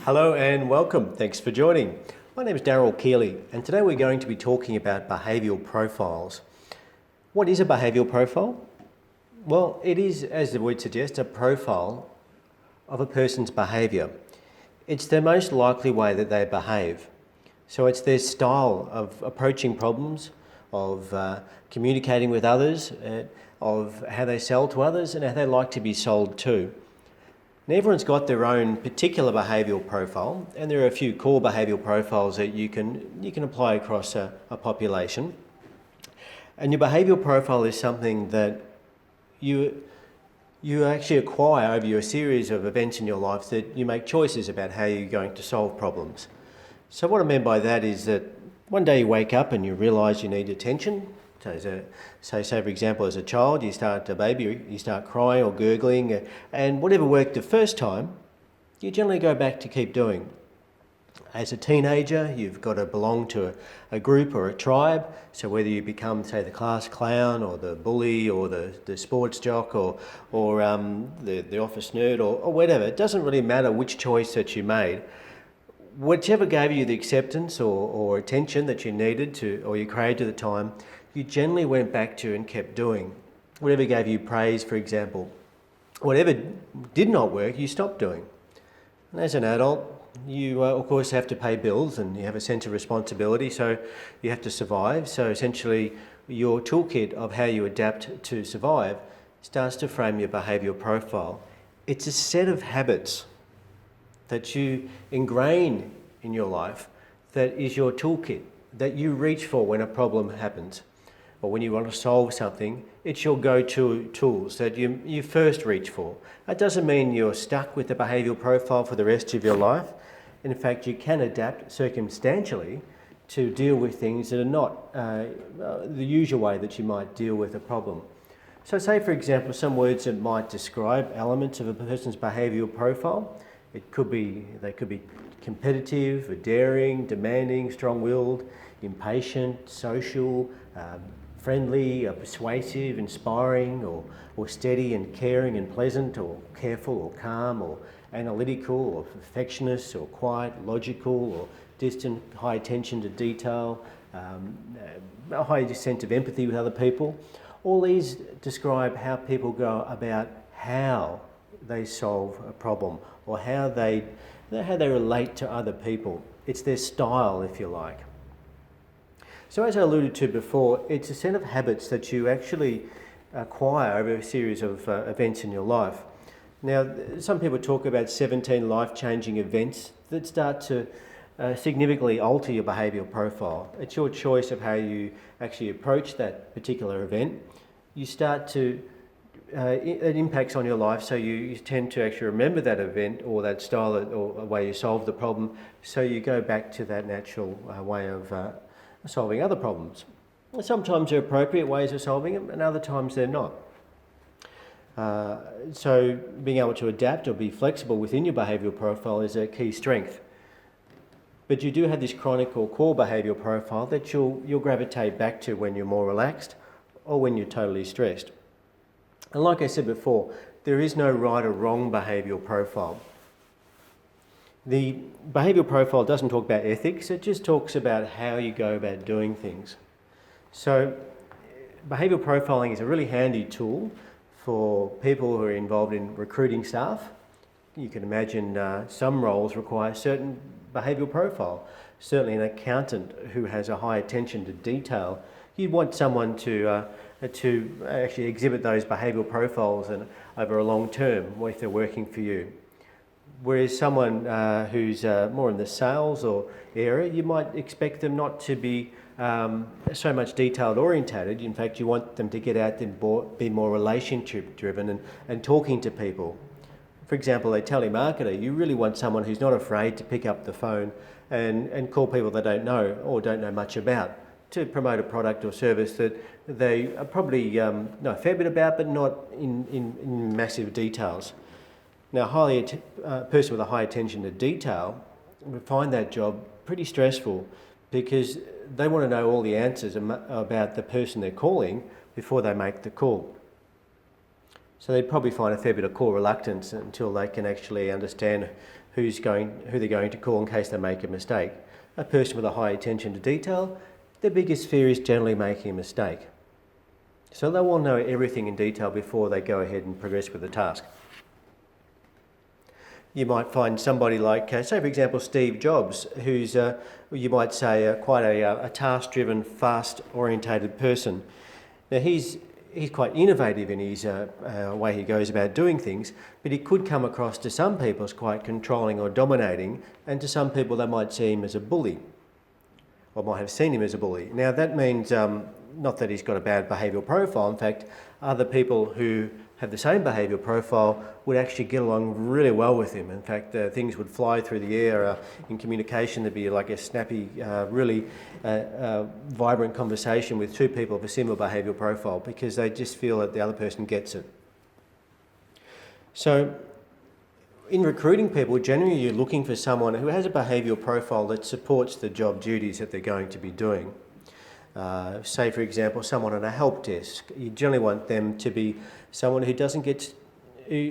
Hello and welcome. Thanks for joining. My name is Daryl Keeley and today we're going to be talking about behavioural profiles. What is a behavioural profile? Well, it is, as the word suggests, a profile of a person's behaviour. It's the most likely way that they behave. So it's their style of approaching problems, of communicating with others, of how they sell to others and how they like to be sold to. And everyone's got their own particular behavioural profile, and there are a few core behavioural profiles that you can apply across a population. And your behavioural profile is something that you actually acquire over a series of events in your life that you make choices about how you're going to solve problems. So what I mean by that is that one day you wake up and you realise you need attention. So say for example, as a child, you start crying or gurgling, and whatever worked the first time, you generally go back to keep doing. As a teenager, you've got to belong to a group or a tribe. So whether you become, say, the class clown or the bully or the sports jock or the office nerd or whatever, it doesn't really matter which choice that you made. Whichever gave you the acceptance or attention that you needed to or you craved at the time, you generally went back to and kept doing. Whatever gave you praise, for example. Whatever did not work, you stopped doing. And as an adult, you of course have to pay bills and you have a sense of responsibility, so you have to survive. So essentially your toolkit of how you adapt to survive starts to frame your behavioural profile. It's a set of habits that you ingrain in your life that is your toolkit, that you reach for when a problem happens. Or when you want to solve something, it's your go-to tools that you first reach for. That doesn't mean you're stuck with the behavioural profile for the rest of your life. In fact, you can adapt circumstantially to deal with things that are not the usual way that you might deal with a problem. So say, for example, some words that might describe elements of a person's behavioural profile. They could be competitive, daring, demanding, strong-willed, impatient, social, friendly, persuasive, inspiring, or steady and caring and pleasant, or careful or calm, or analytical or perfectionist, or quiet, logical, or distant, high attention to detail, a high sense of empathy with other people. All these describe how people go about how they solve a problem or how they relate to other people. It's their style, if you like. So as I alluded to before, it's a set of habits that you actually acquire over a series of events in your life. Now, some people talk about 17 life-changing events that start to significantly alter your behavioural profile. It's your choice of how you actually approach that particular event. You start to, it impacts on your life, so you tend to actually remember that event or that style or way you solve the problem, so you go back to that natural way of solving other problems. Sometimes they're appropriate ways of solving them, and other times they're not. So being able to adapt or be flexible within your behavioural profile is a key strength. But you do have this chronic or core behavioural profile that you'll gravitate back to when you're more relaxed or when you're totally stressed. And like I said before, there is no right or wrong behavioural profile. The behavioural profile doesn't talk about ethics, it just talks about how you go about doing things. So behavioural profiling is a really handy tool for people who are involved in recruiting staff. You can imagine some roles require a certain behavioural profile. Certainly an accountant who has a high attention to detail, you'd want someone to actually exhibit those behavioural profiles over a long term if they're working for you. Whereas someone who's more in the sales or area, you might expect them not to be so much detailed orientated. In fact, you want them to get out and be more relationship driven and talking to people. For example, a telemarketer, you really want someone who's not afraid to pick up the phone and call people they don't know or don't know much about to promote a product or service that they probably know a fair bit about, but not in massive details. Now, a person with a high attention to detail would find that job pretty stressful because they want to know all the answers about the person they're calling before they make the call. So they'd probably find a fair bit of call reluctance until they can actually understand who they're going to call in case they make a mistake. A person with a high attention to detail, their biggest fear is generally making a mistake. So they will know everything in detail before they go ahead and progress with the task. You might find somebody like, say for example, Steve Jobs, who's, you might say, quite a task-driven, fast-orientated person. Now he's quite innovative in his way he goes about doing things, but he could come across to some people as quite controlling or dominating, and to some people they might see him as a bully, or might have seen him as a bully. Now that means not that he's got a bad behavioural profile. In fact, other people who have the same behavioural profile would actually get along really well with him. In fact, things would fly through the air in communication. There'd be like a snappy, really vibrant conversation with two people of a similar behavioural profile, because they just feel that the other person gets it. So in recruiting people, generally you're looking for someone who has a behavioural profile that supports the job duties that they're going to be doing. Say for example, someone on a help desk, you generally want them to be someone who doesn't get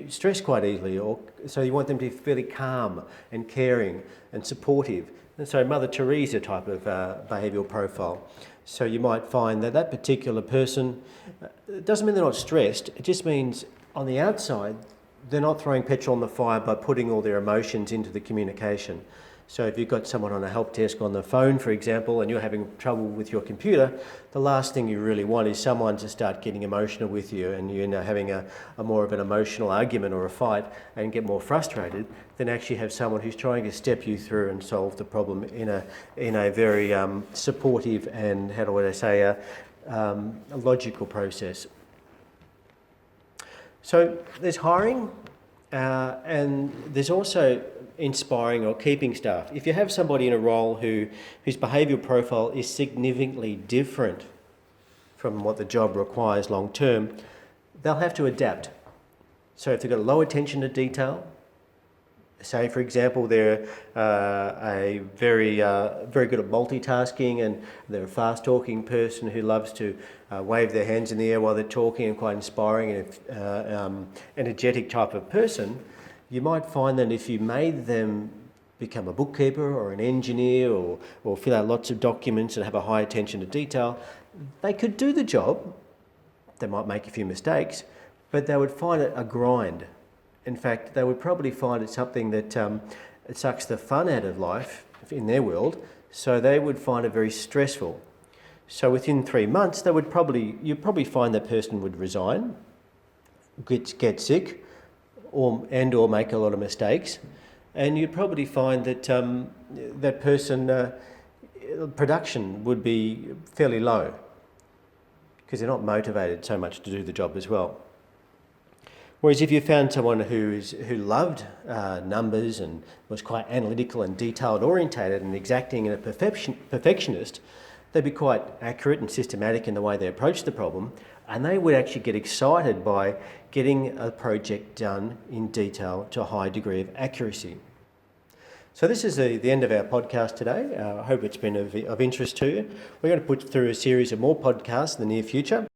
stressed quite easily, or so you want them to be fairly calm and caring and supportive. And so Mother Teresa type of behavioural profile. So you might find that that particular person, it doesn't mean they're not stressed, it just means on the outside they're not throwing petrol on the fire by putting all their emotions into the communication. So if you've got someone on a help desk on the phone, for example, and you're having trouble with your computer, the last thing you really want is someone to start getting emotional with you, and you end up having a more of an emotional argument or a fight and get more frustrated, than actually have someone who's trying to step you through and solve the problem in a very supportive and, how do I say, a logical process. So there's hiring, and there's also inspiring or keeping staff. If you have somebody in a role whose behavioural profile is significantly different from what the job requires long term, they'll have to adapt. So if they've got low attention to detail, say for example they're very good at multitasking, and they're a fast talking person who loves to wave their hands in the air while they're talking, and quite inspiring and energetic type of person, you might find that if you made them become a bookkeeper or an engineer or fill out lots of documents and have a high attention to detail, they could do the job. They might make a few mistakes, but they would find it a grind. In fact, they would probably find it something that it sucks the fun out of life in their world, so they would find it very stressful. So within 3 months, you'd probably find that person would resign, get sick, or make a lot of mistakes, and you'd probably find that that person production would be fairly low, because they're not motivated so much to do the job as well. Whereas if you found someone who loved numbers and was quite analytical and detailed orientated and exacting and a perfectionist, they'd be quite accurate and systematic in the way they approach the problem, and they would actually get excited by getting a project done in detail to a high degree of accuracy. So this is the end of our podcast today. I hope it's been of interest to you. We're going to put through a series of more podcasts in the near future.